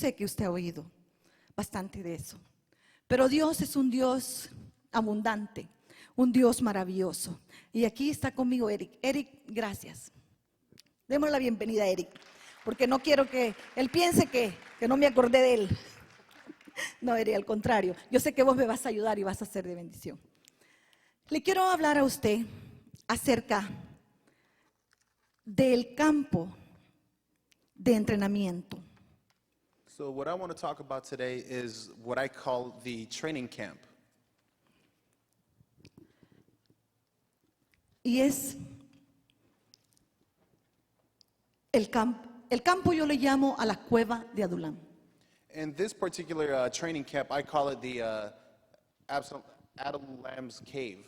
sé que usted ha oído bastante de eso. Pero Dios es un Dios abundante, un Dios maravilloso. Y aquí está conmigo Eric. Eric, gracias. Démosle la bienvenida a Eric, porque no quiero que él piense que no me acordé de él. No, Eric, al contrario. Yo sé que vos me vas a ayudar y vas a ser de bendición. Le quiero hablar a usted acerca del campo de entrenamiento. So what I want to talk about today is what I call the training camp. Y es el campo. El campo yo le llamo a la cueva de Adulam. And this particular training camp, I call it the Adullam's Cave.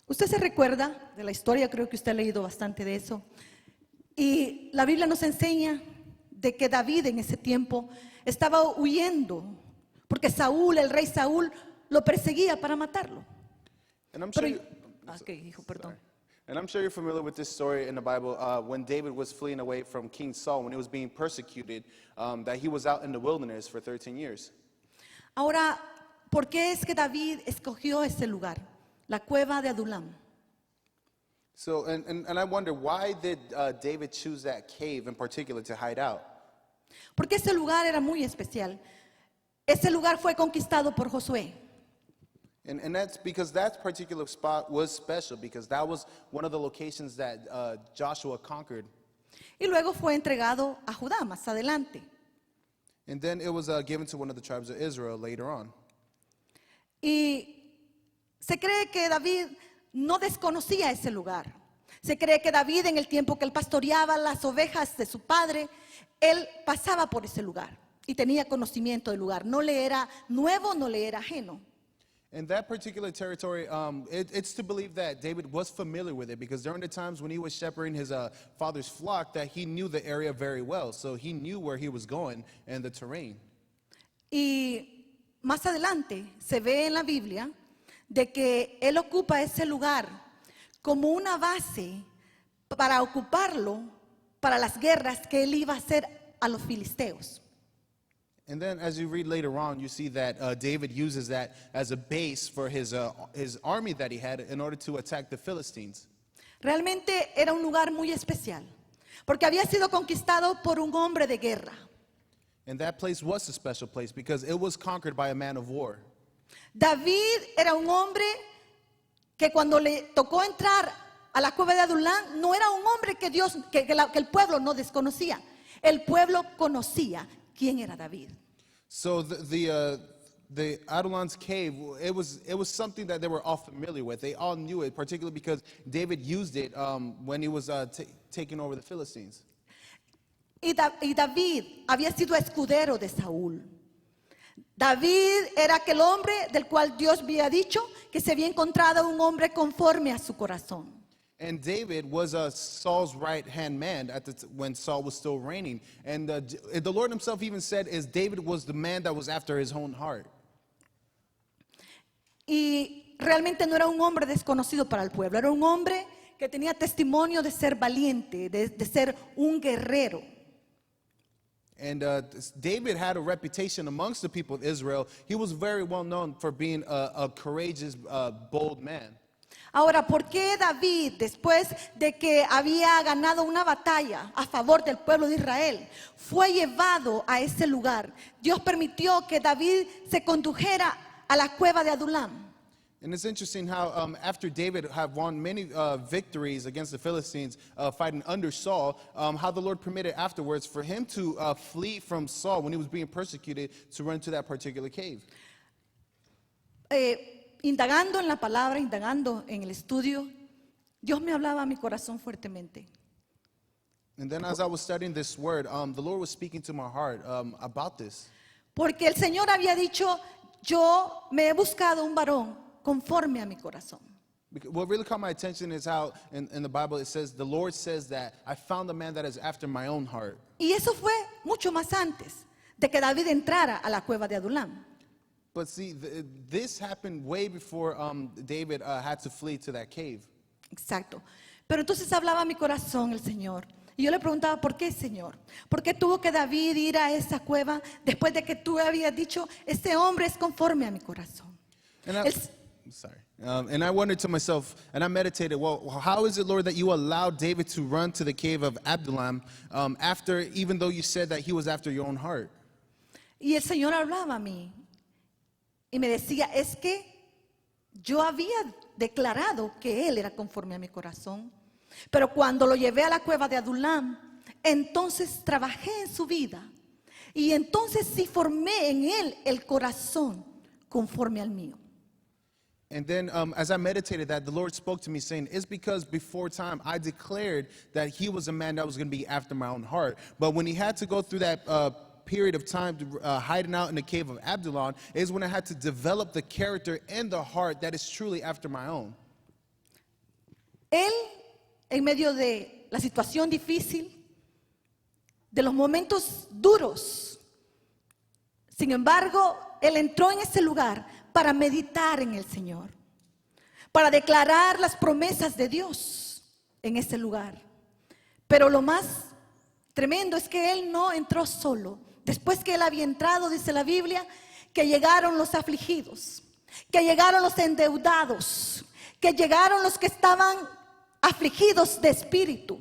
Usted se recuerda de la historia, creo que usted ha leído bastante de eso. Y la Biblia nos enseña de que David en ese tiempo estaba huyendo, porque Saúl, el rey Saúl, lo perseguía para matarlo. And I'm Pero, sure, dijo, perdón. and I'm sure you're familiar with this story in the Bible when David was fleeing away from King Saul, when he was being persecuted, that he was out in the wilderness for 13 years. Ahora, ¿por qué es que David escogió ese lugar, la cueva de Adulam? So, and I wonder, why did David choose that cave in particular to hide out? Porque ese lugar era muy especial. Ese lugar fue conquistado por Josué. And that's because that particular spot was special, because that was one of the locations that Joshua conquered. Y luego fue entregado a Judá más adelante. And then it was given to one of the tribes of Israel later on. Y se cree que David no desconocía ese lugar. Se cree que David, en el tiempo que él pastoreaba las ovejas de su padre, él pasaba por ese lugar y tenía conocimiento del lugar. No le era nuevo, no le era ajeno. In that particular territory, it's to believe that David was familiar with it, because during the times when he was shepherding his father's flock, that he knew the area very well. So he knew where he was going and the terrain. Y más adelante se ve en la Biblia de que él ocupa ese lugar como una base para ocuparlo para las guerras que él iba a hacer a los filisteos. And then as you read later on, you see that David uses that as a base for his army that he had in order to attack the Philistines. Realmente era un lugar muy especial, porque había sido conquistado por un hombre de guerra. And that place was a special place because it was conquered by a man of war. David era un hombre que cuando le tocó entrar a la cueva de Adulam, no era un hombre que el pueblo no desconocía. El pueblo conocía quién era David. So the Adullam's cave, it was something that they were all familiar with. They all knew it, particularly because David used it when he was taking over the Philistines. Y David había sido escudero de Saúl. David era aquel hombre del cual Dios había dicho que se había encontrado un hombre conforme a su corazón. And David was Saul's right-hand man when Saul was still reigning. And the Lord himself even said is David was the man that was after his own heart. Y realmente no era un hombre desconocido para el pueblo. Era un hombre que tenía testimonio de ser valiente, de ser un guerrero. And David had a reputation amongst the people of Israel. He was very well known for being a courageous, bold man. Ahora, ¿por qué David, después de que había ganado una batalla a favor del pueblo de Israel, fue llevado a ese lugar? Dios permitió que David se condujera a la cueva de Adulam. And it's interesting how after David had won many victories against the Philistines, fighting under Saul, how the Lord permitted afterwards for him to flee from Saul when he was being persecuted, to run to that particular cave. Indagando en la palabra, indagando en el estudio, Dios me hablaba a mi corazón fuertemente. And then as I was studying this word, the Lord was speaking to my heart about this. Porque el Señor había dicho, yo me he buscado un varón conforme a mi corazón. What really caught my attention is how in the Bible it says, the Lord says that I found a man that is after my own heart. Y eso fue mucho más antes de que David entrara a la cueva de Adulam. But see, this happened way before David had to flee to that cave. Exacto. Pero entonces hablaba a mi corazón el Señor Y yo le preguntaba, ¿por qué, Señor? ¿Por qué tuvo que David ir a esa cueva después de que tú habías dicho, este hombre es conforme a mi corazón? And I, El- sorry. And I wondered to myself, and I meditated, well, how is it, Lord, that you allowed David to run to the cave of Adullam after, even though you said that he was after your own heart? Y el Señor hablaba a mí y me decía, es que yo había declarado que él era conforme a mi corazón. Pero cuando lo llevé a la cueva de Adulam, entonces trabajé en su vida. Y entonces sí formé en él el corazón conforme al mío. And then as I meditated that, the Lord spoke to me saying, it's because before time I declared that he was a man that was going to be after my own heart. But when he had to go through that period of time hiding out in the cave of Abdullah, is when I had to develop the character and the heart that is truly after my own. Él, en medio de la situación difícil, de los momentos duros, sin embargo, él entró en ese lugar para meditar en el Señor, para declarar las promesas de Dios en ese lugar. Pero lo más tremendo es que él no entró solo. Después que él había entrado, dice la Biblia, que llegaron los afligidos, que llegaron los endeudados, que llegaron los que estaban afligidos de espíritu.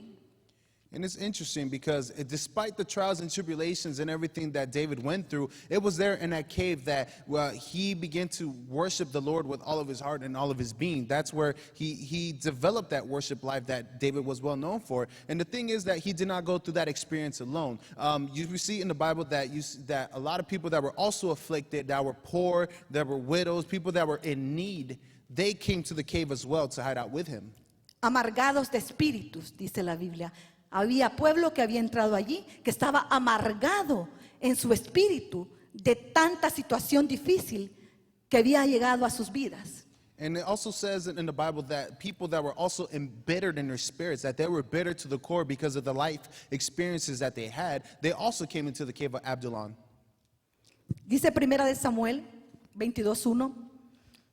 And it's interesting because despite the trials and tribulations and everything that David went through, it was there in that cave that he began to worship the Lord with all of his heart and all of his being. That's where he developed that worship life that David was well known for. And the thing is that he did not go through that experience alone. You see in the Bible that a lot of people that were also afflicted, that were poor, that were widows, people that were in need, they came to the cave as well to hide out with him. Amargados de espíritus, dice la Biblia. Había pueblo que había entrado allí, que estaba amargado en su espíritu de tanta situación difícil que había llegado a sus vidas. And it also says in the Bible that people that were also embittered in their spirits, that they were bitter to the core because of the life experiences that they had, they also came into the cave of Abdullah. Dice Primera de Samuel 22:1,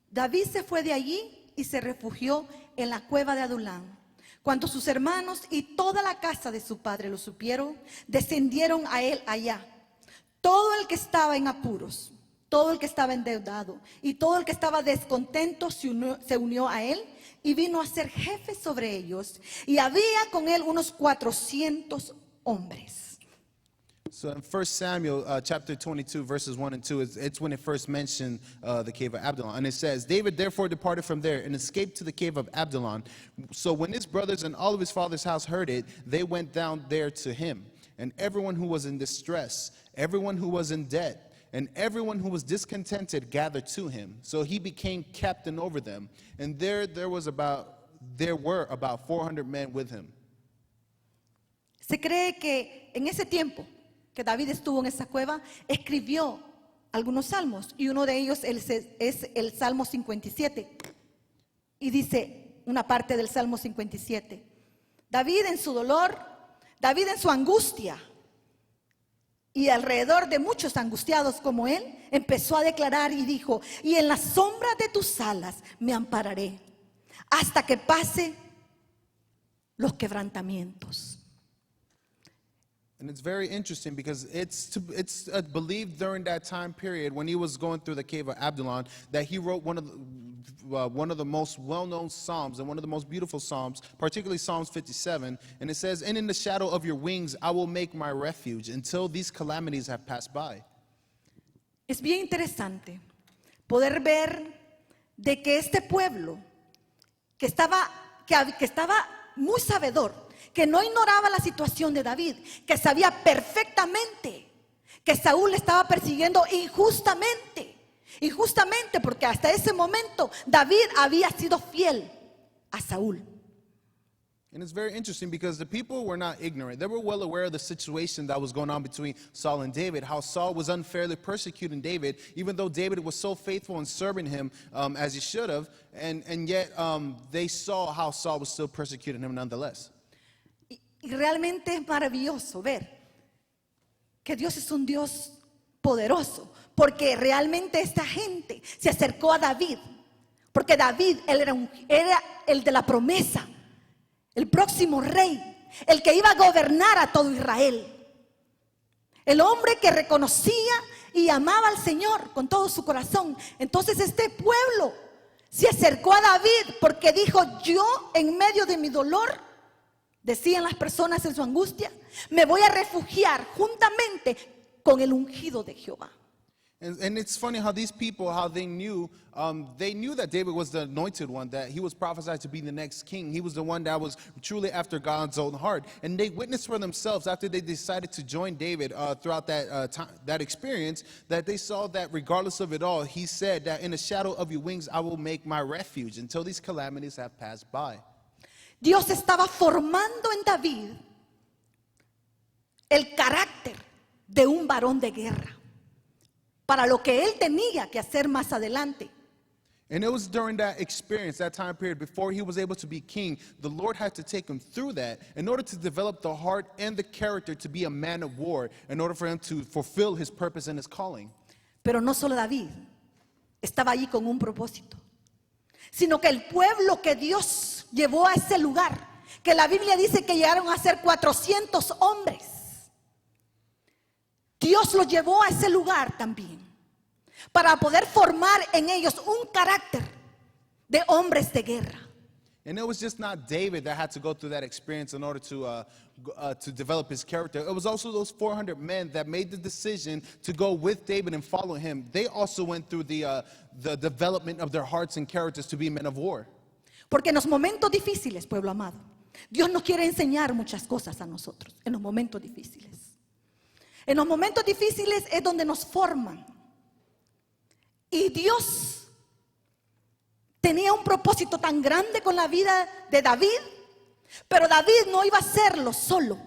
David se fue de allí y se refugió en la cueva de Adulam. Cuando sus hermanos y toda la casa de su padre lo supieron, descendieron a él allá. Todo el que estaba en apuros, todo el que estaba endeudado y todo el que estaba descontento se unió a él y vino a ser jefe sobre ellos. Y había con él unos 400 hombres. So in 1 Samuel chapter 22, verses 1 and 2, it's when it first mentioned the cave of Abdullah. And it says, David therefore departed from there and escaped to the cave of Abdullah. So when his brothers and all of his father's house heard it, they went down there to him. And everyone who was in distress, everyone who was in debt, and everyone who was discontented gathered to him. So he became captain over them. And there were about 400 men with him. Se cree que en ese tiempo que David estuvo en esa cueva, escribió algunos salmos y uno de ellos es el Salmo 57. Y dice una parte del Salmo 57, David en su dolor, David en su angustia y alrededor de muchos angustiados como él, empezó a declarar y dijo, y en la sombra de tus alas me ampararé hasta que pase los quebrantamientos. And it's very interesting because it's believed during that time period when he was going through the cave of Abdullah that he wrote one of the most well-known psalms and one of the most beautiful psalms, particularly Psalms 57. And it says, and in the shadow of your wings I will make my refuge until these calamities have passed by. Es bien interesante poder ver de que este pueblo que estaba muy sabedor, que no ignoraba la situación de David, que sabía perfectamente que Saúl le estaba persiguiendo injustamente porque hasta ese momento David había sido fiel a Saúl. And it's very interesting because the people were not ignorant. They were well aware of the situation that was going on between Saul and David, how Saul was unfairly persecuting David, even though David was so faithful in serving him as he should have, and yet they saw how Saul was still persecuting him nonetheless. Y realmente es maravilloso ver que Dios es un Dios poderoso, porque realmente esta gente se acercó a David, porque David él era el de la promesa, el próximo rey el que iba a gobernar a todo Israel. El hombre que reconocía y amaba al Señor con todo su corazón. Entonces este pueblo se acercó a David porque dijo: yo en medio de mi dolor, decían las personas en su angustia, me voy a refugiar juntamente con el ungido de Jehová. And it's funny how these people, how they knew that David was the anointed one, that he was prophesied to be the next king. He was the one that was truly after God's own heart. And they witnessed for themselves after they decided to join David throughout that experience, that they saw that regardless of it all, he said that in the shadow of your wings I will make my refuge until these calamities have passed by. Dios estaba formando en David el carácter de un varón de guerra para lo que él tenía que hacer más adelante. And it was during that experience, that time period, before he was able to be king, the Lord had to take him through that in order to develop the heart and the character to be a man of war, in order for him to fulfill his purpose and his calling. Pero no solo David estaba allí con un propósito, sino que el pueblo que Dios llevó a ese lugar, que la Biblia dice que llegaron a ser 400 hombres, Dios los llevó a ese lugar también para poder formar en ellos un carácter de hombres de guerra. And it was just not David that had to go through that experience in order to develop his character. It was also those 400 men that made the decision to go with David and follow him. They also went through the development of their hearts and characters to be men of war. Porque en los momentos difíciles, pueblo amado, Dios nos quiere enseñar muchas cosas a nosotros, en los momentos difíciles. En los momentos difíciles es donde nos forman. Y Dios tenía un propósito tan grande con la vida de David, pero David no iba a hacerlo solo.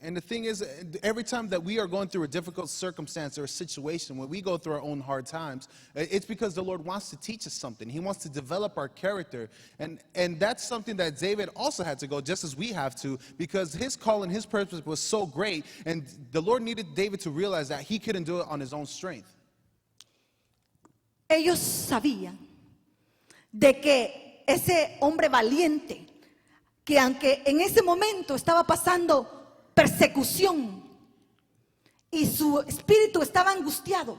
And the thing is, every time that we are going through a difficult circumstance or a situation, when we go through our own hard times, it's because the Lord wants to teach us something. He wants to develop our character. And that's something that David also had to go, just as we have to, because his call and his purpose was so great, and the Lord needed David to realize that he couldn't do it on his own strength. Ellos sabían de que ese hombre valiente, que aunque en ese momento estaba pasando persecución y su espíritu estaba angustiado,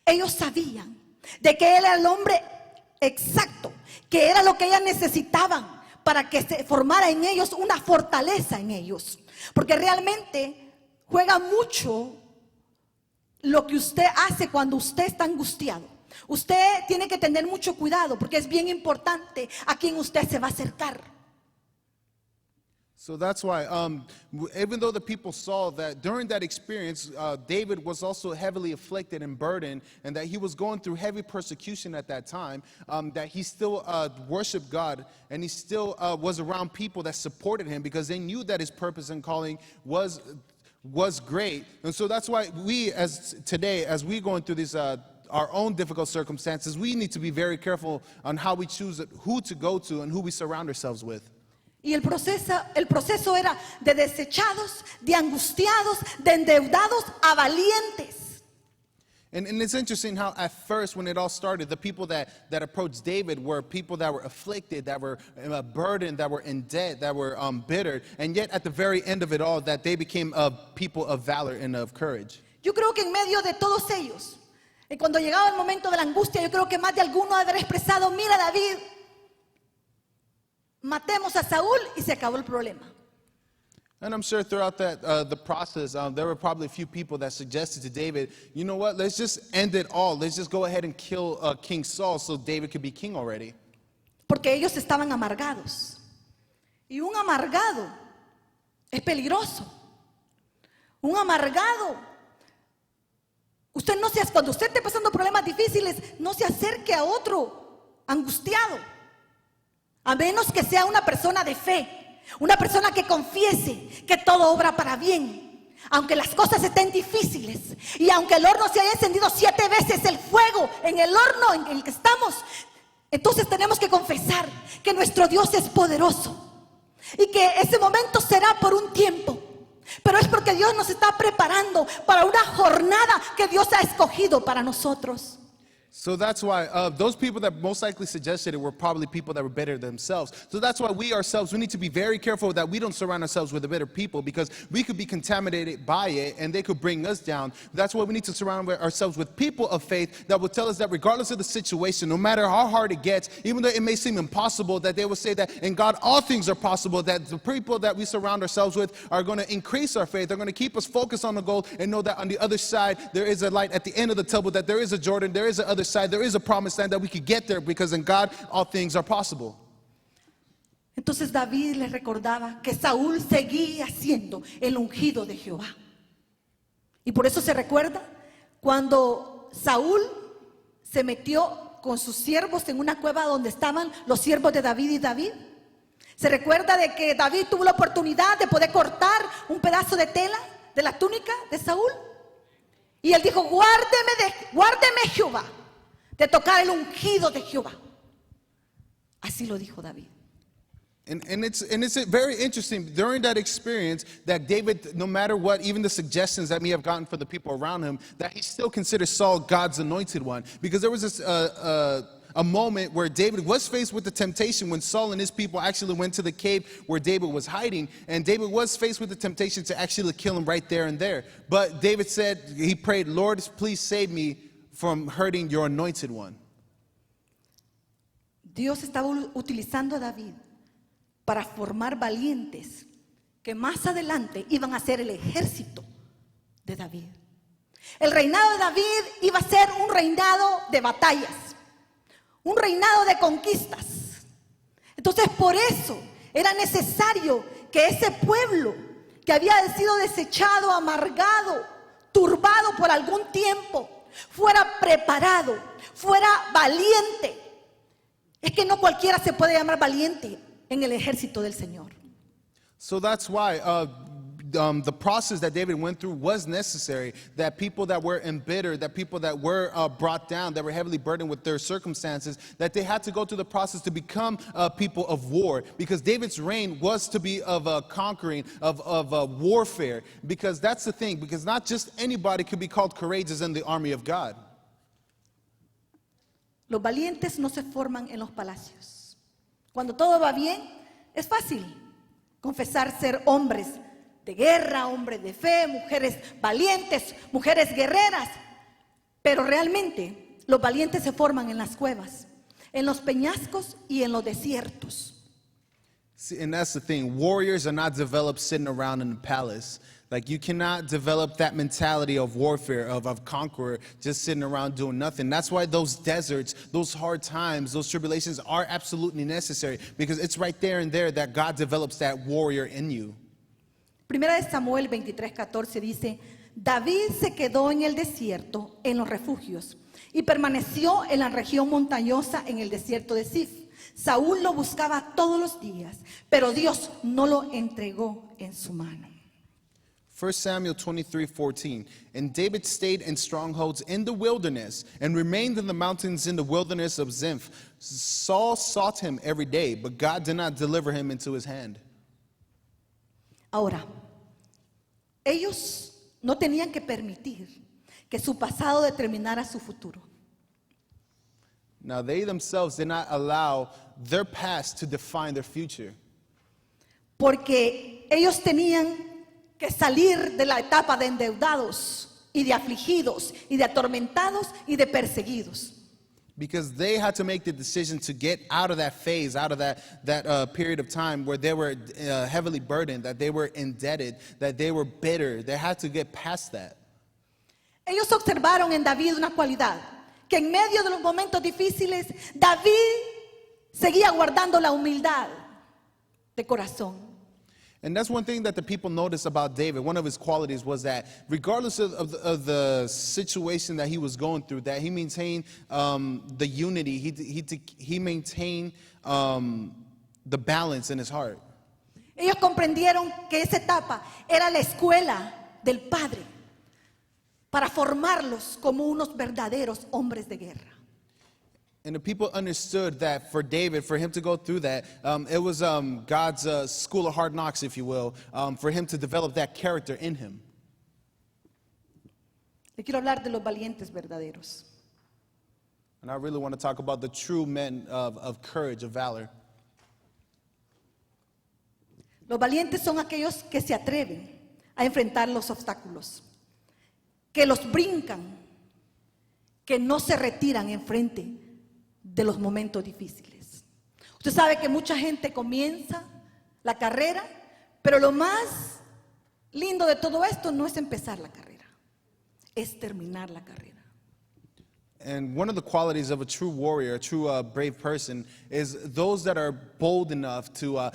ellos sabían de que él era el hombre exacto, que era lo que ellas necesitaban para que se formara en ellos una fortaleza en ellos, porque realmente juega mucho lo que usted hace cuando usted está angustiado. Usted tiene que tener mucho cuidado porque es bien importante a quien usted se va a acercar. So that's why, even though the people saw that during that experience, David was also heavily afflicted and burdened, and that he was going through heavy persecution at that time, that he still worshiped God, and he still was around people that supported him because they knew that his purpose and calling was great. And so that's why we, as today, as we're going through these our own difficult circumstances, we need to be very careful on how we choose who to go to and who we surround ourselves with. Y el proceso era de desechados, de angustiados, de endeudados a valientes. And it's interesting how at first when it all started, the people that approached David were people that were afflicted, that were burdened, that were in debt, that were bitter. And yet at the very end of it all, that they became people of valor and of courage. Yo creo que en medio de todos ellos, y cuando llegaba el momento de la angustia, yo creo que más de alguno haber expresado: mira, David, matemos a Saúl y se acabó el problema. And I'm sure throughout that the process, there were probably a few people that suggested to David, you know what, let's just end it all. Let's just go ahead and kill King Saul so David could be king already. Porque ellos estaban amargados. Y un amargado es peligroso. Un amargado. Cuando usted esté pasando problemas difíciles, no se acerque a otro angustiado. A menos que sea una persona de fe, una persona que confiese que todo obra para bien. Aunque las cosas estén difíciles y aunque el horno se haya encendido 7 veces el fuego en el horno en el que estamos, entonces tenemos que confesar que nuestro Dios es poderoso y que ese momento será por un tiempo. Pero es porque Dios nos está preparando para una jornada que Dios ha escogido para nosotros. So that's why those people that most likely suggested it were probably people that were better themselves. So that's why we ourselves, we need to be very careful that we don't surround ourselves with the better people, because we could be contaminated by it and they could bring us down. That's why we need to surround ourselves with people of faith that will tell us that regardless of the situation, no matter how hard it gets, even though it may seem impossible, that they will say that in God all things are possible, that the people that we surround ourselves with are going to increase our faith. They're going to keep us focused on the goal and know that on the other side there is a light at the end of the tunnel, that there is a Jordan, there is a other side, there is a promised land, that we could get there, because in God all things are possible. Entonces David les recordaba que Saúl seguía siendo el ungido de Jehová. Y por eso se recuerda cuando Saúl se metió con sus siervos en una cueva donde estaban los siervos de David y David. Se recuerda de que David tuvo la oportunidad de poder cortar un pedazo de tela de la túnica de Saúl. Y él dijo, guárdeme Jehová, de tocar el ungido de Jehová. Así lo dijo David. And it's very interesting during that experience that David, no matter what, even the suggestions that may have gotten for the people around him, that he still considered Saul God's anointed one. Because there was this a moment where David was faced with the temptation when Saul and his people actually went to the cave where David was hiding, and David was faced with the temptation to actually kill him right there and there. But David said, he prayed, Lord, please save me from hurting your anointed one. Dios estaba utilizando a David para formar valientes que más adelante iban a ser el ejército de David. El reinado de David iba a ser un reinado de batallas, un reinado de conquistas. Entonces por eso era necesario que ese pueblo que había sido desechado, amargado, turbado por algún tiempo, fuera preparado, fuera valiente. Es que no cualquiera se puede llamar valiente en el ejército del Señor. So that's why the process that David went through was necessary, that people that were embittered, that people that were brought down, that were heavily burdened with their circumstances, that they had to go through the process to become people of war, because David's reign was to be of conquering, of warfare, because that's the thing, because not just anybody could be called courageous in the army of God. Los valientes no se forman en los palacios. Cuando todo va bien, es fácil confesar ser hombres de guerra, hombres de fe, mujeres valientes, mujeres guerreras. Pero realmente los valientes se forman en las cuevas, en los peñascos y en los desiertos. See, and that's the thing. Warriors are not developed sitting around in the palace. Like, you cannot develop that mentality of warfare, of conqueror, just sitting around doing nothing. That's why those deserts, those hard times, those tribulations are absolutely necessary, because it's right there and there that God develops that warrior in you. Primera de Samuel 23:14 dice, David se quedó en el desierto, en los refugios, y permaneció en la región montañosa en el desierto de Sif. Saúl lo buscaba todos los días, pero Dios no lo entregó en su mano. 1 Samuel 23:14, and David stayed in strongholds in the wilderness and remained in the mountains in the wilderness of Ziph. Saul sought him every day, but God did not deliver him into his hand. Ahora, ellos no tenían que permitir que su pasado determinara su futuro. Now, they themselves did not allow their past to define their future, Porque ellos tenían que salir de la etapa de endeudados y de afligidos y de atormentados y de perseguidos. because they had to make the decision to get out of that phase, out of that period of time where they were heavily burdened, that they were indebted, that they were bitter. They had to get past that. Ellos observaron en David una cualidad, que en medio de los momentos difíciles, David seguía guardando la humildad de corazón. And that's one thing that the people noticed about David. One of his qualities was that regardless of the situation that he was going through, that he maintained the unity, he maintained the balance in his heart. Ellos comprendieron que esa etapa era la escuela del Padre para formarlos como unos verdaderos hombres de guerra. And the people understood that for David, for him to go through that, it was God's school of hard knocks, if you will, for him to develop that character in him. Le quiero hablar de los valientes verdaderos. And I really want to talk about the true men of courage, of valor. Los valientes son aquellos que se atreven a enfrentar los obstáculos, que los brincan, que no se retiran enfrente de los momentos difíciles. Usted sabe que mucha gente comienza la carrera, pero lo más lindo de todo esto no es empezar la carrera, es terminar la carrera. And one of the qualities of a true warrior, a true brave person, is those that are bold enough to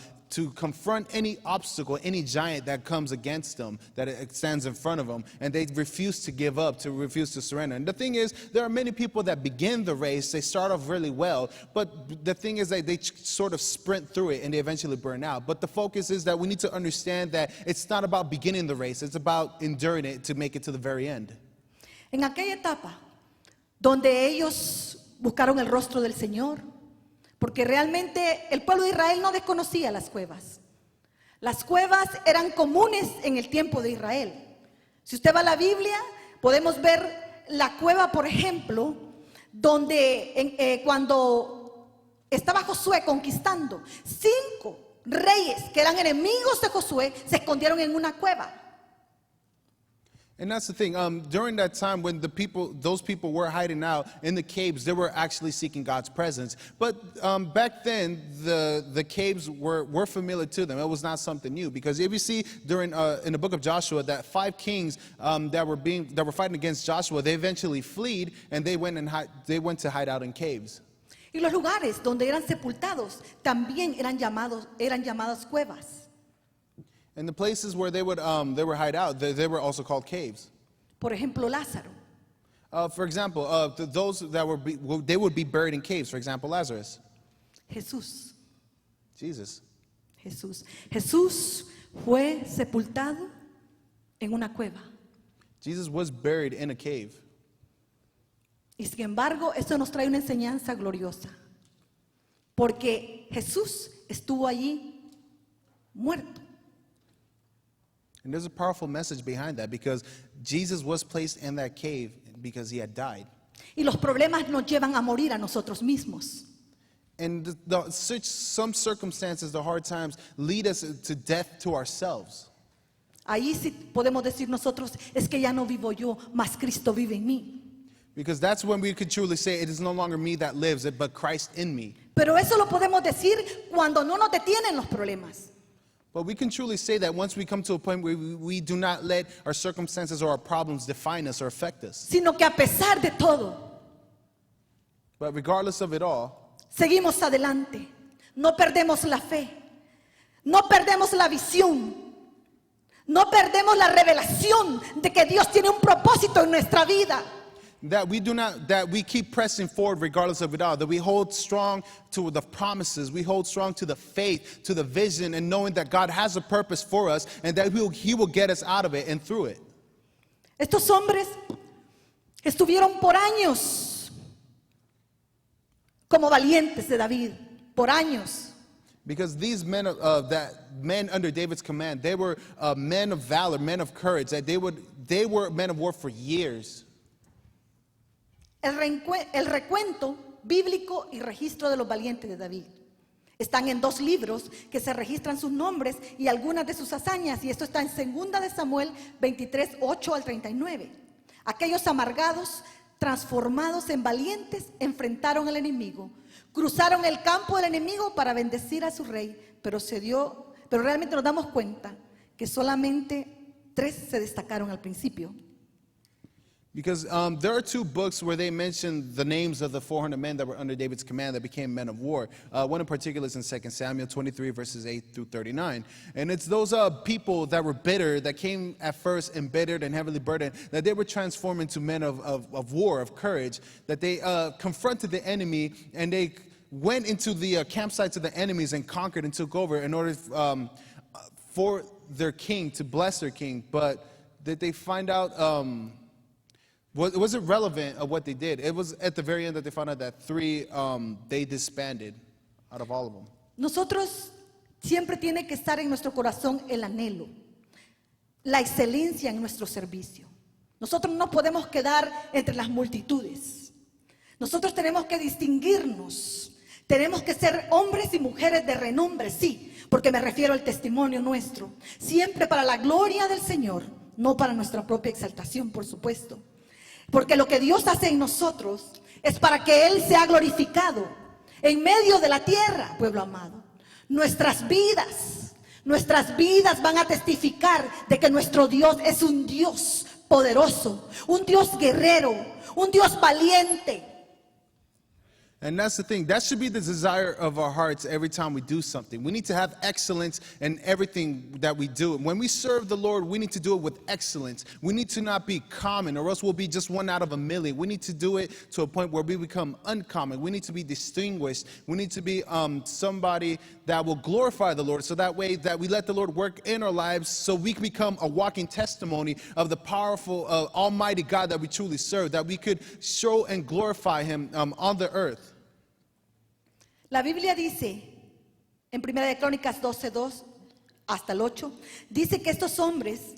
confront any obstacle, any giant that comes against them, that it stands in front of them, and they refuse to give up, to refuse to surrender. And the thing is, there are many people that begin the race, they start off really well, but the thing is that they sort of sprint through it and they eventually burn out. But the focus is that we need to understand that it's not about beginning the race, it's about enduring it to make it to the very end. En aquella etapa donde ellos buscaron el rostro del Señor, porque realmente el pueblo de Israel no desconocía las cuevas. Las cuevas eran comunes en el tiempo de Israel. Si usted va a la Biblia, podemos ver la cueva, por ejemplo, donde cuando estaba Josué conquistando, 5 reyes que eran enemigos de Josué se escondieron en una cueva. And that's the thing. During that time when those people were hiding out in the caves, they were actually seeking God's presence. But back then, the caves were familiar to them. It was not something new, because if you see during in the book of Joshua that 5 kings that were fighting against Joshua, they eventually fled and they went to hide out in caves. Y los lugares donde eran sepultados también eran llamadas cuevas. And the places where they were hide out, they were also called caves. Por ejemplo, Lázaro. For example, those that they would be buried in caves. For example, Lazarus. Jesús. Jesus. Jesús fue sepultado en una cueva. Jesus was buried in a cave. Y sin embargo, esto nos trae una enseñanza gloriosa. Porque Jesús estuvo allí muerto. And there's a powerful message behind that, because Jesus was placed in that cave because he had died. Y los problemas nos llevan a morir a nosotros mismos. And some circumstances, the hard times, lead us to death to ourselves. Ahí sí podemos decir nosotros, es que ya no vivo yo, mas Cristo vive en mí. Because that's when we could truly say, it is no longer me that lives, but Christ in me. Pero eso lo podemos decir cuando no nos detienen los problemas. But we can truly say that once we come to a point where we do not let our circumstances or our problems define us or affect us. Sino que a pesar de todo, But regardless of it all, seguimos adelante. No perdemos la fe. No perdemos la visión. No perdemos la revelación de que Dios tiene un propósito en nuestra vida. that we keep pressing forward regardless of it all, that we hold strong to the promises, we hold strong to the faith, to the vision, and knowing that God has a purpose for us and that He will get us out of it and through it. Estos hombres estuvieron por años como valientes de David, por años. Because these men under David's command, they were men of valor, men of courage, that they were men of war for years. El recuento bíblico y registro de los valientes de David están en 2 libros que se registran sus nombres y algunas de sus hazañas, y esto está en 2 de Samuel 23, 8 al 39. Aquellos amargados, transformados en valientes, enfrentaron al enemigo, cruzaron el campo del enemigo para bendecir a su rey, pero realmente nos damos cuenta que solamente 3 se destacaron al principio. Because there are 2 books where they mention the names of the 400 men that were under David's command that became men of war. One in particular is in 2 Samuel 23, verses 8 through 39. And it's those people that were bitter, that came at first embittered and heavily burdened, that they were transformed into men of war, of courage, that they confronted the enemy and they went into the campsites of the enemies and conquered and took over in order for their king, to bless their king. But did they find out... It wasn't relevant of what they did. It was at the very end that they found out that 3, they disbanded out of all of them. Nosotros siempre tiene que estar en nuestro corazón el anhelo, la excelencia en nuestro servicio. Nosotros no podemos quedar entre las multitudes. Nosotros tenemos que distinguirnos. Tenemos que ser hombres y mujeres de renombre, sí, porque me refiero al testimonio nuestro. Siempre para la gloria del Señor, no para nuestra propia exaltación, por supuesto. Porque lo que Dios hace en nosotros es para que Él sea glorificado en medio de la tierra, pueblo amado. Nuestras vidas van a testificar de que nuestro Dios es un Dios poderoso, un Dios guerrero, un Dios valiente. And that's the thing. That should be the desire of our hearts every time we do something. We need to have excellence in everything that we do. When we serve the Lord, we need to do it with excellence. We need to not be common, or else we'll be just one out of a million. We need to do it to a point where we become uncommon. We need to be distinguished. We need to be somebody that will glorify the Lord, so that way that we let the Lord work in our lives, so we can become a walking testimony of the powerful, almighty God that we truly serve, that we could show and glorify Him on the earth. La Biblia dice, en 1 de Crónicas 12:2 hasta el 8, dice que estos hombres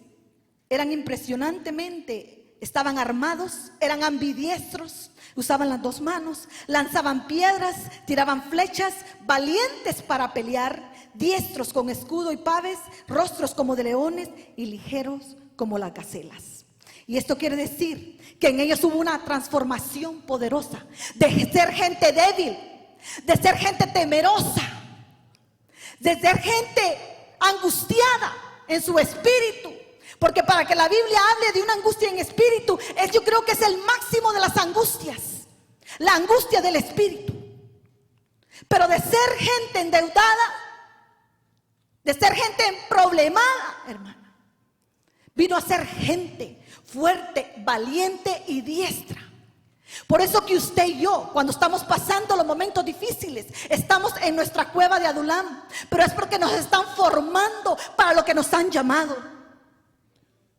eran impresionantemente, estaban armados, eran ambidiestros, usaban las dos manos, lanzaban piedras, tiraban flechas, valientes para pelear, diestros con escudo y paves, rostros como de leones y ligeros como las gacelas. Y esto quiere decir que en ellos hubo una transformación poderosa de ser gente débil, de ser gente temerosa, de ser gente angustiada en su espíritu. Porque para que la Biblia hable de una angustia en espíritu, yo creo que es el máximo de las angustias, la angustia del espíritu. Pero de ser gente endeudada, de ser gente problemada, hermana, vino a ser gente fuerte, valiente y diestra. Por eso que usted y yo, cuando estamos pasando los momentos difíciles, estamos en nuestra cueva de Adulam, pero es porque nos están formando para lo que nos han llamado.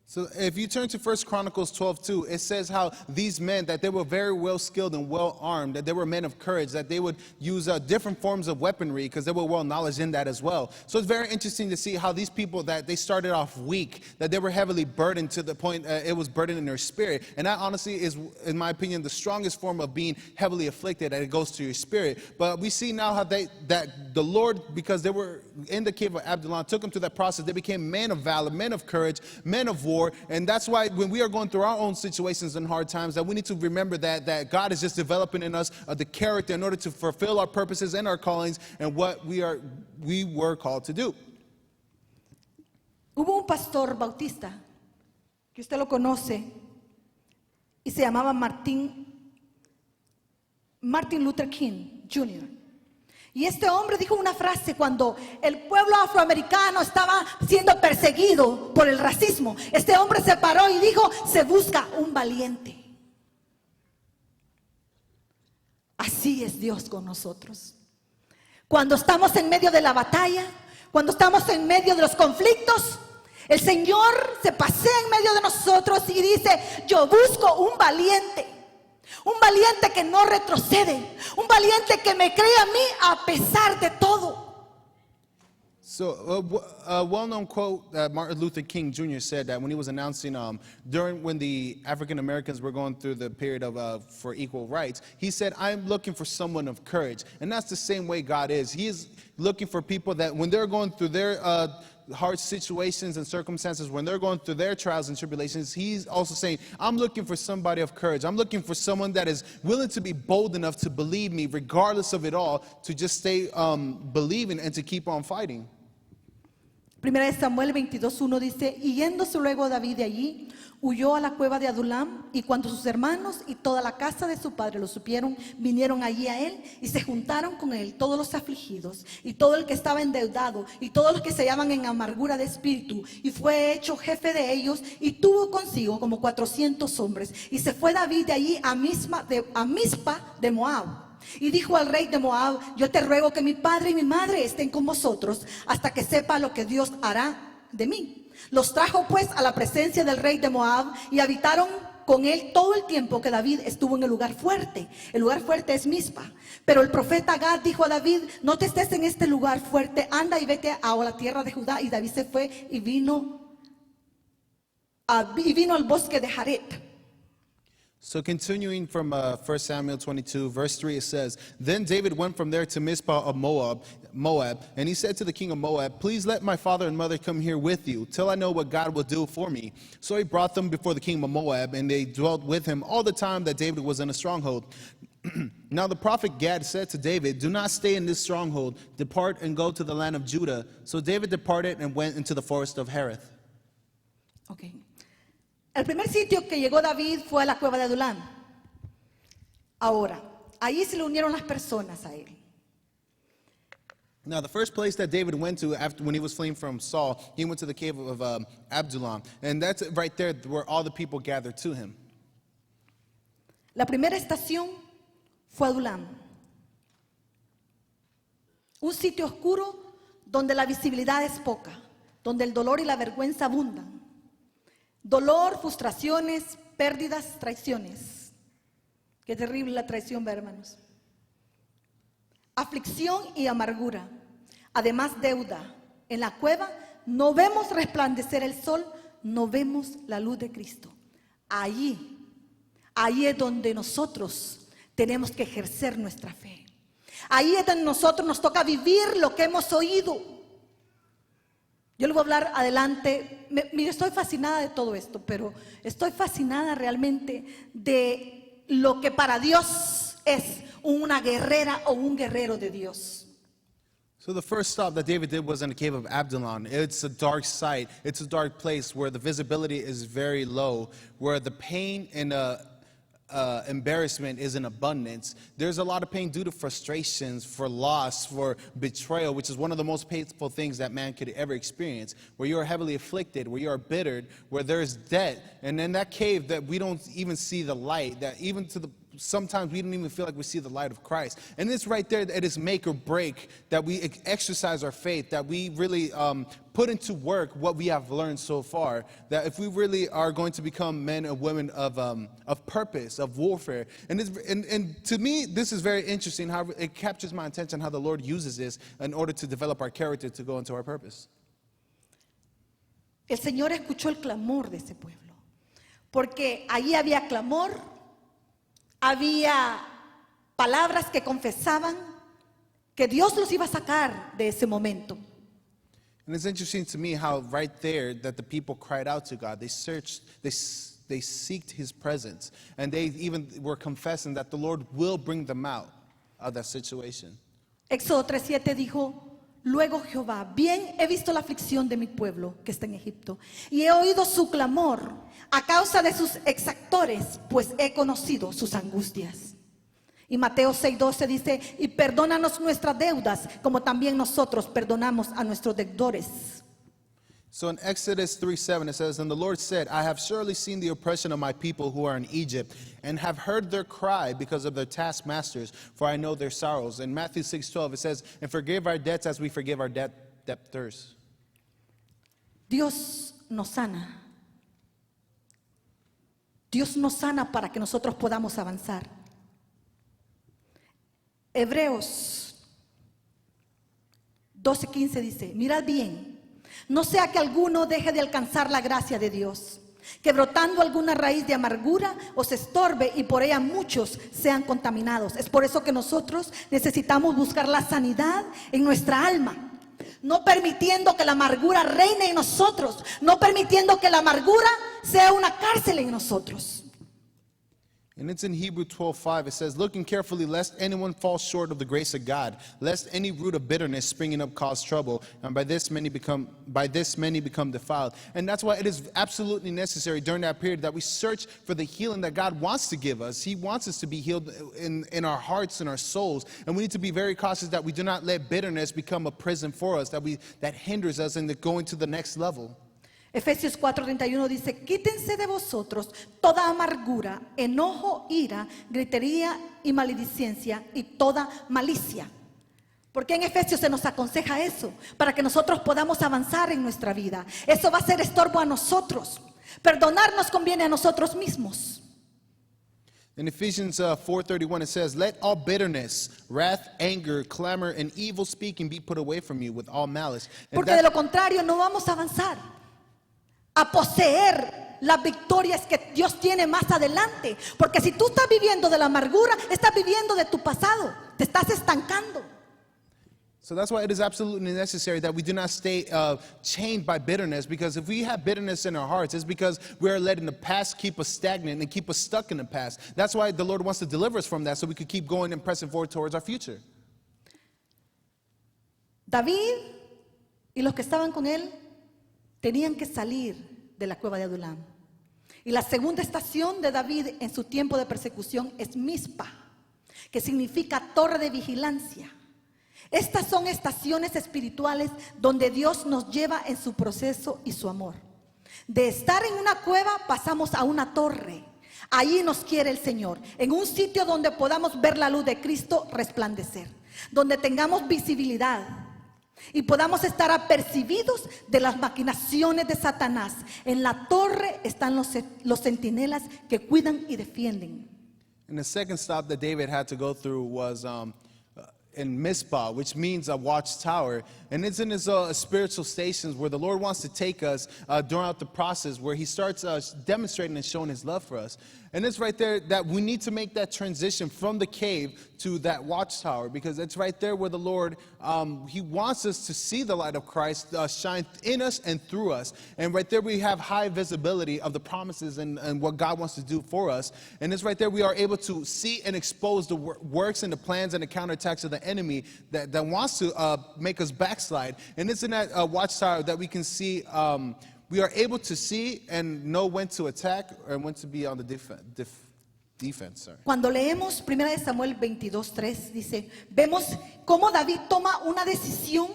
So if you turn to 1 Chronicles 12:2, it says how these men, that they were very well skilled and well armed, that they were men of courage, that they would use different forms of weaponry because they were well knowledge in that as well. So it's very interesting to see how these people, that they started off weak, that they were heavily burdened to the point it was burdened in their spirit. And that honestly is, in my opinion, the strongest form of being heavily afflicted, that it goes to your spirit. But we see now how that the Lord, because they were in the cave of Adullam, took them through that process. They became men of valor, men of courage, men of war. And that's why when we are going through our own situations and hard times, that we need to remember that God is just developing in us the character in order to fulfill our purposes and our callings and what we were called to do. Hubo un pastor bautista, que usted lo conoce, y se llamaba Martin Luther King Jr. Y este hombre dijo una frase cuando el pueblo afroamericano estaba siendo perseguido por el racismo. Este hombre se paró y dijo: se busca un valiente. Así es Dios con nosotros. Cuando estamos en medio de la batalla, cuando estamos en medio de los conflictos, el Señor se pasea en medio de nosotros y dice: yo busco un valiente. Un valiente que no retrocede, un valiente que me cree a mí a pesar de todo. So a well-known quote that Martin Luther King Jr. said, that when he was announcing when the African Americans were going through the period of for equal rights, he said, "I'm looking for someone of courage." And that's the same way God is. He is looking for people that when they're going through their hard situations and circumstances, when they're going through their trials and tribulations, He's also saying, I'm looking for somebody of courage. I'm looking for someone that is willing to be bold enough to believe me regardless of it all, to just stay believing and to keep on fighting. Primera de Samuel 22:1 dice: y yéndose luego David de allí, huyó a la cueva de Adulam, y cuando sus hermanos y toda la casa de su padre lo supieron, vinieron allí a él y se juntaron con él todos los afligidos y todo el que estaba endeudado y todos los que se hallaban en amargura de espíritu, y fue hecho jefe de ellos, y tuvo consigo como 400 hombres, y se fue David de allí a Mizpa de Moab. Y dijo al rey de Moab: yo te ruego que mi padre y mi madre estén con vosotros hasta que sepa lo que Dios hará de mí. Los trajo pues a la presencia del rey de Moab y habitaron con él todo el tiempo que David estuvo en el lugar fuerte. El lugar fuerte es Mizpa. Pero el profeta Gad dijo a David: no te estés en este lugar fuerte, anda y vete a la tierra de Judá. Y David se fue y vino al bosque de Jaret. So continuing from 1 Samuel 22, verse 3, it says, Then David went from there to Mizpah of Moab, and he said to the king of Moab, Please let my father and mother come here with you, till I know what God will do for me. So he brought them before the king of Moab, and they dwelt with him all the time that David was in a stronghold. Now the prophet Gad said to David, Do not stay in this stronghold. Depart and go to the land of Judah. So David departed and went into the forest of Hereth. Okay. El primer sitio que llegó David fue a la cueva de Adulam. Ahora, allí se le unieron las personas a él. Now, the first place that David went to after when he was fleeing from Saul, he went to the cave of Abdullam. And that's right there where all the people gathered to him. La primera estación fue Adulam. Un sitio oscuro donde la visibilidad es poca, donde el dolor y la vergüenza abundan. Dolor, frustraciones, pérdidas, traiciones. Qué terrible la traición, hermanos. Aflicción y amargura. Además, deuda. En la cueva no vemos resplandecer el sol, no vemos la luz de Cristo. Allí es donde nosotros tenemos que ejercer nuestra fe. Ahí es donde nosotros nos toca vivir lo que hemos oído. Yo le voy a hablar adelante. Mire, estoy fascinada de todo esto, pero estoy fascinada realmente de lo que para Dios es una guerrera o un guerrero de Dios. So the first stop that David did was in the cave of Abdullam. It's a dark site. It's a dark place where the visibility is very low, where the pain and embarrassment is in abundance. There's a lot of pain due to frustrations, for loss, for betrayal, which is one of the most painful things that man could ever experience, where you are heavily afflicted, where you are bittered, where there's debt. And in that cave that we don't even see the light, that even to the sometimes we don't even feel like we see the light of Christ. And it's right there that it is make or break, that we exercise our faith, that we really put into work what we have learned so far, that if we really are going to become men and women of purpose, of warfare. And to me, this is very interesting how it captures my attention, how the Lord uses this in order to develop our character to go into our purpose. El Señor escuchó el clamor de ese pueblo, porque allí había clamor, había palabras que confesaban que Dios los iba a sacar de ese momento. And it's interesting to me how right there that the people cried out to God. They searched, they seeked his presence. And they even were confessing that the Lord will bring them out of that situation. Éxodo 3:7 dijo, luego Jehová, bien he visto la aflicción de mi pueblo que está en Egipto, y he oído su clamor a causa de sus exactores, pues he conocido sus angustias. Y Mateo 6:12 dice, y perdónanos nuestras deudas, como también nosotros perdonamos a nuestros deudores. So in Exodus 3:7 it says, And the Lord said, I have surely seen the oppression of my people who are in Egypt, and have heard their cry because of their taskmasters, for I know their sorrows. In Matthew 6:12 it says, And forgive our debts as we forgive our debtors. Dios nos sana. Dios nos sana para que nosotros podamos avanzar. Hebreos 12:15 dice, mirad bien, no sea que alguno deje de alcanzar la gracia de Dios, que brotando alguna raíz de amargura os estorbe y por ella muchos sean contaminados. Es por eso que nosotros necesitamos buscar la sanidad en nuestra alma, no permitiendo que la amargura reine en nosotros, no permitiendo que la amargura sea una cárcel en nosotros. And it's in Hebrews 12:5. It says, Looking carefully, lest anyone fall short of the grace of God, lest any root of bitterness springing up cause trouble, and by this many become defiled. And that's why it is absolutely necessary during that period that we search for the healing that God wants to give us. He wants us to be healed in our hearts and our souls. And we need to be very cautious that we do not let bitterness become a prison for us, that hinders us in going to the next level. Efesios 4:31 dice, quítense de vosotros toda amargura, enojo, ira, gritería y maledicencia y toda malicia. Porque en Efesios se nos aconseja eso, para que nosotros podamos avanzar en nuestra vida. Eso va a ser estorbo a nosotros. Perdonar nos conviene a nosotros mismos. In Ephesians 4:31 it says, Let all bitterness, wrath, anger, clamor, and evil speaking be put away from you with all malice. And Porque de lo contrario no vamos a avanzar, a poseer las victorias que Dios tiene más adelante. Porque si tú estás viviendo de la amargura, estás viviendo de tu pasado, te estás estancando. So that's why it is absolutely necessary that we do not stay chained by bitterness, because if we have bitterness in our hearts, it's because we are letting the past keep us stagnant and keep us stuck in the past. That's why the Lord wants to deliver us from that, so we could keep going and pressing forward towards our future. David y los que estaban con él tenían que salir de la cueva de Adulam. Y la segunda estación de David en su tiempo de persecución es Mizpa, que significa torre de vigilancia. Estas son estaciones espirituales donde Dios nos lleva en su proceso y su amor. De estar en una cueva pasamos a una torre. Allí nos quiere el Señor, en un sitio donde podamos ver la luz de Cristo resplandecer, donde tengamos visibilidad y podamos estar apercibidos de las maquinaciones de Satanás. En la torre están los centinelas que cuidan y defienden. And the second stop that David had to go through was in Mizpah, which means a watchtower. And it's in his spiritual stations where the Lord wants to take us throughout the process, where he starts demonstrating and showing his love for us. And it's right there that we need to make that transition from the cave to that watchtower, because it's right there where the Lord, he wants us to see the light of Christ shine in us and through us. And right there we have high visibility of the promises and what God wants to do for us. And it's right there we are able to see and expose the works and the plans and the counterattacks of the enemy that wants to make us backslide. And it's in that watchtower that we can see, we are able to see and know when to attack and when to be on the defense. Sorry. Cuando leemos 1 Samuel 22:3 dice, vemos cómo David toma una decisión,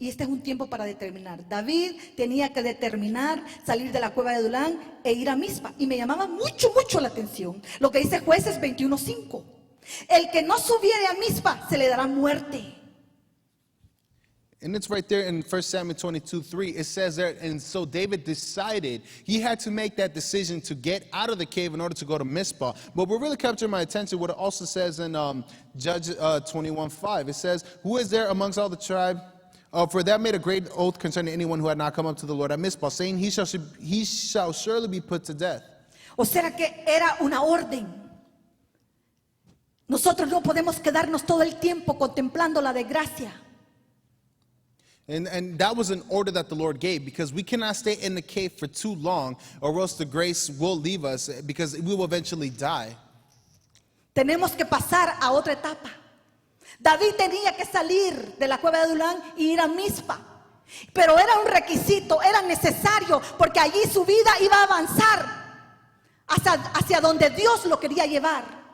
y este es un tiempo para determinar. David tenía que determinar salir de la cueva de Adulam e ir a Mizpa, y me llamaba mucho la atención lo que dice Jueces 21:5. El que no subiere a Mizpa se le dará muerte. And it's right there in 1 Samuel 22:3. It says there, and so David decided he had to make that decision to get out of the cave in order to go to Mizpah. But what really captured my attention, what it also says in Judges 21:5. It says, who is there amongst all the tribe? For that made a great oath concerning anyone who had not come up to the Lord at Mizpah, saying, he shall surely be put to death. O sea que era una orden. Nosotros no podemos quedarnos todo el tiempo contemplando la desgracia. And that was an order that the Lord gave, because we cannot stay in the cave for too long, or else the grace will leave us, because we will eventually die. Tenemos que pasar a otra etapa. David tenía que salir de la cueva de Adulam y ir a Mizpa, pero era un requisito, era necesario, porque allí su vida iba a avanzar hacia donde Dios lo quería llevar.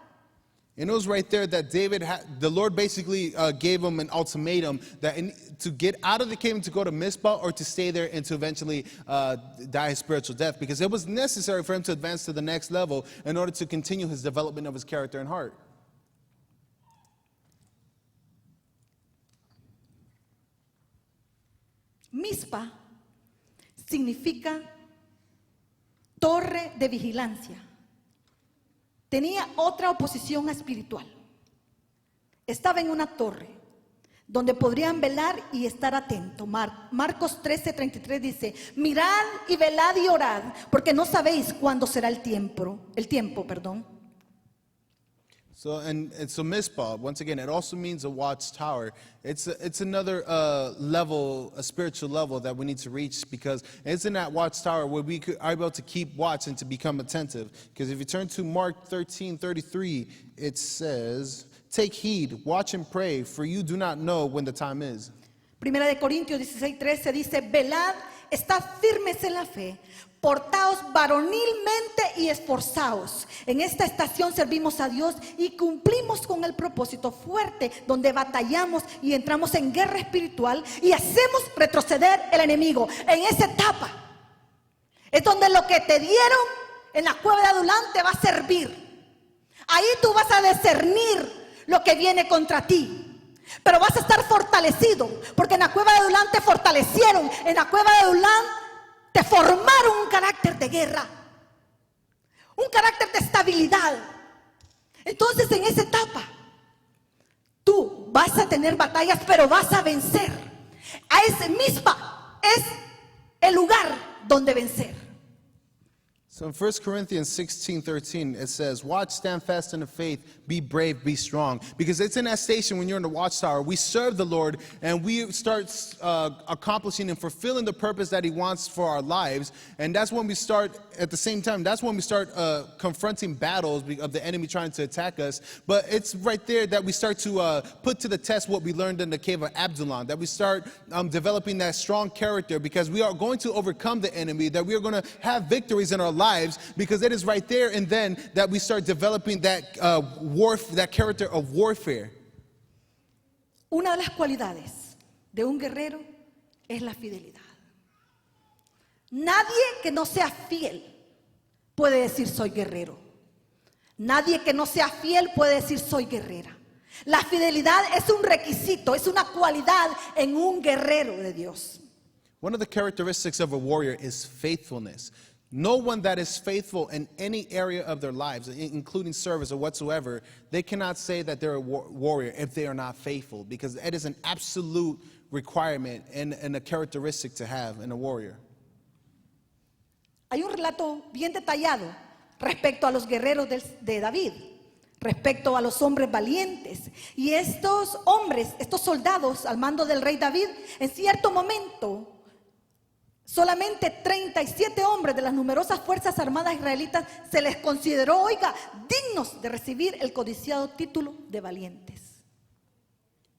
And it was right there that David the Lord basically gave him an ultimatum that to get out of the cave and to go to Mizpah, or to stay there and to eventually die a spiritual death, because it was necessary for him to advance to the next level in order to continue his development of his character and heart. Mizpa significa torre de vigilancia. Tenía otra oposición espiritual. Estaba en una torre donde podrían velar y estar atentos. Marcos 13:33 dice, mirad y velad y orad, porque no sabéis cuándo será el tiempo. So Mizpah, once again, it also means a watchtower. It's another level, a spiritual level that we need to reach, because it's in that watchtower where we are able to keep watch and to become attentive. Because if you turn to Mark 13:33, it says, take heed, watch and pray, for you do not know when the time is. Primera de Corintios 16:13 dice, velad, estad firmes en la fe, portaos varonilmente y esforzaos. En esta estación servimos a Dios y cumplimos con el propósito fuerte, donde batallamos y entramos en guerra espiritual y hacemos retroceder el enemigo. En esa etapa es donde lo que te dieron en la cueva de Adulam te va a servir. Ahí tú vas a discernir lo que viene contra ti. Pero vas a estar fortalecido, porque en la cueva de Adulam te fortalecieron. En la cueva de Adulam te formaron un carácter de guerra, un carácter de estabilidad. Entonces en esa etapa tú vas a tener batallas, pero vas a vencer. A ese Mizpa es el lugar donde vencer. So in 1 Corinthians 16:13, it says, watch, stand fast in the faith, be brave, be strong. Because it's in that station when you're in the watchtower, we serve the Lord and we start accomplishing and fulfilling the purpose that He wants for our lives. And that's when we start, at the same time, that's when we start confronting battles of the enemy trying to attack us. But it's right there that we start to put to the test what we learned in the cave of Absalom, that we start developing that strong character, because we are going to overcome the enemy, that we are going to have victories in our lives, because it is right there and then that we start developing that that character of warfare. Una de las cualidades de un guerrero es la fidelidad. Nadie que no sea fiel puede decir soy guerrero. Nadie que no sea fiel puede decir soy guerrera. La fidelidad es un requisito, es una cualidad en un guerrero de Dios. One of the characteristics of a warrior is faithfulness. No one that is faithful in any area of their lives, including service or whatsoever, they cannot say that they're a warrior if they are not faithful, because it is an absolute requirement and a characteristic to have in a warrior. Hay un relato bien detallado respecto a los guerreros de David, respecto a los hombres valientes. Y estos hombres, estos soldados al mando del rey David, en cierto momento, solamente 37 hombres de las numerosas fuerzas armadas israelitas se les consideró, oiga, dignos de recibir el codiciado título de valientes.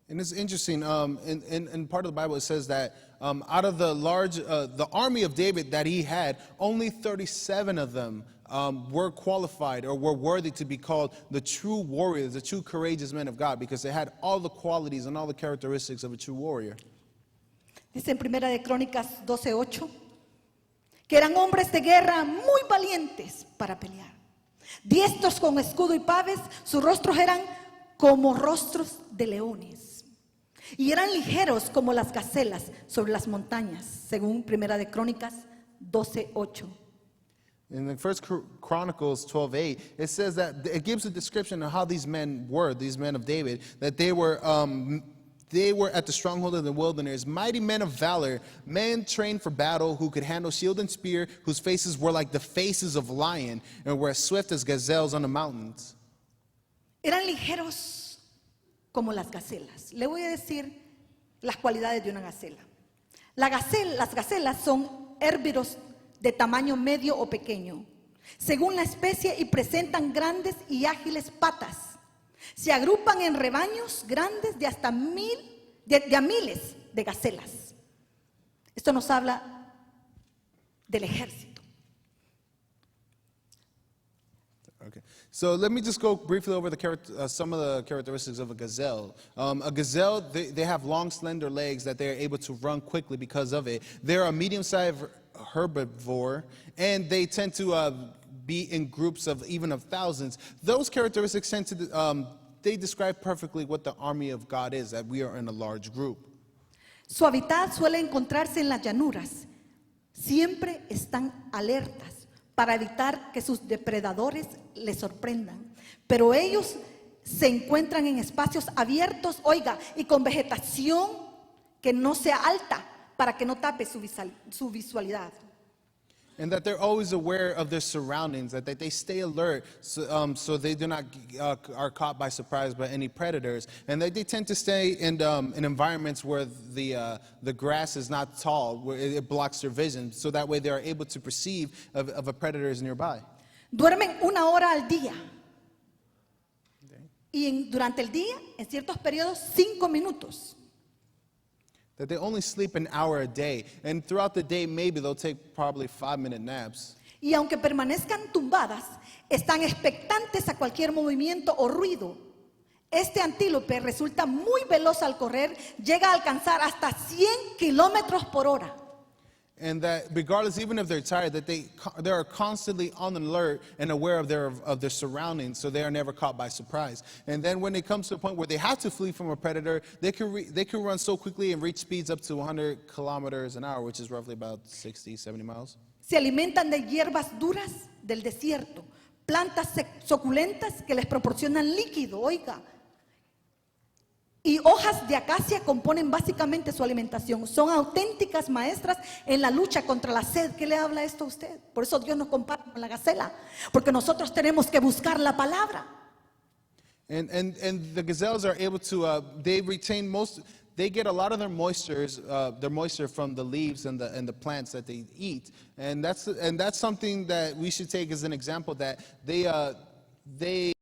And it's interesting, in part of the Bible it says that out of the army of David that he had, only 37 of them were qualified or were worthy to be called the true warriors, the true courageous men of God, because they had all the qualities and all the characteristics of a true warrior. Dice en Primera de Crónicas 12:8 que eran hombres de guerra muy valientes para pelear, diestros con escudo y paves, sus rostros eran como rostros de leones y eran ligeros como las gacelas sobre las montañas, según Primera de Crónicas 12:8. In the First Chronicles 12:8, it says that it gives a description of how these men were, these men of David, that they were at the stronghold of the wilderness, mighty men of valor, men trained for battle, who could handle shield and spear, whose faces were like the faces of lion, and were as swift as gazelles on the mountains. Eran ligeros como las gacelas. Le voy a decir las cualidades de una gacela. Las gacelas son herbívoros de tamaño medio o pequeño, según la especie, y presentan grandes y ágiles patas. Se agrupan en rebaños grandes de hasta miles de gacelas. Esto nos habla del ejército. Okay, so let me just go briefly over some of the characteristics of a gazelle. A gazelle, they have long, slender legs that they're able to run quickly because of it. They're a medium-sized herbivore, and they tend to be in groups of even of thousands. Those characteristics tend to they describe perfectly what the army of God is, that we are in a large group. Su hábitat suele encontrarse en las llanuras. Siempre están alertas para evitar que sus depredadores les sorprendan. Pero ellos se encuentran en espacios abiertos, oiga, y con vegetación que no sea alta para que no tape su visualidad. And that they're always aware of their surroundings, that they stay alert so they do not are caught by surprise by any predators. And that they tend to stay in environments where the grass is not tall, where it blocks their vision, so that way they are able to perceive of a predator is nearby. Duermen 1 hora al día. Y durante el día, en ciertos periodos, 5 minutos. That they only sleep an hour a day, and throughout the day maybe they'll take probably 5-minute naps. Y aunque permanezcan tumbadas, están expectantes a cualquier movimiento o ruido. Este antílope resulta muy veloz al correr, llega a alcanzar hasta 100 kilómetros por hora. And that regardless, even if they're tired, that they are constantly on alert and aware of their surroundings, so they are never caught by surprise. And then when it comes to a point where they have to flee from a predator, they can run so quickly and reach speeds up to 100 kilometers an hour, which is roughly about 60-70 miles. Se alimentan de hierbas duras del desierto, plantas suculentas que les proporcionan líquido, oiga, Y hojas de acacia componen básicamente su alimentación. Son auténticas maestras en la lucha contra la sed. ¿Qué le habla esto a usted? Por eso Dios nos compara con la gacela, porque nosotros tenemos que buscar la palabra. And the gazelles are able to, they retain they get a lot of their moisture from the leaves and the plants that they eat. And that's something that we should take as an example, that they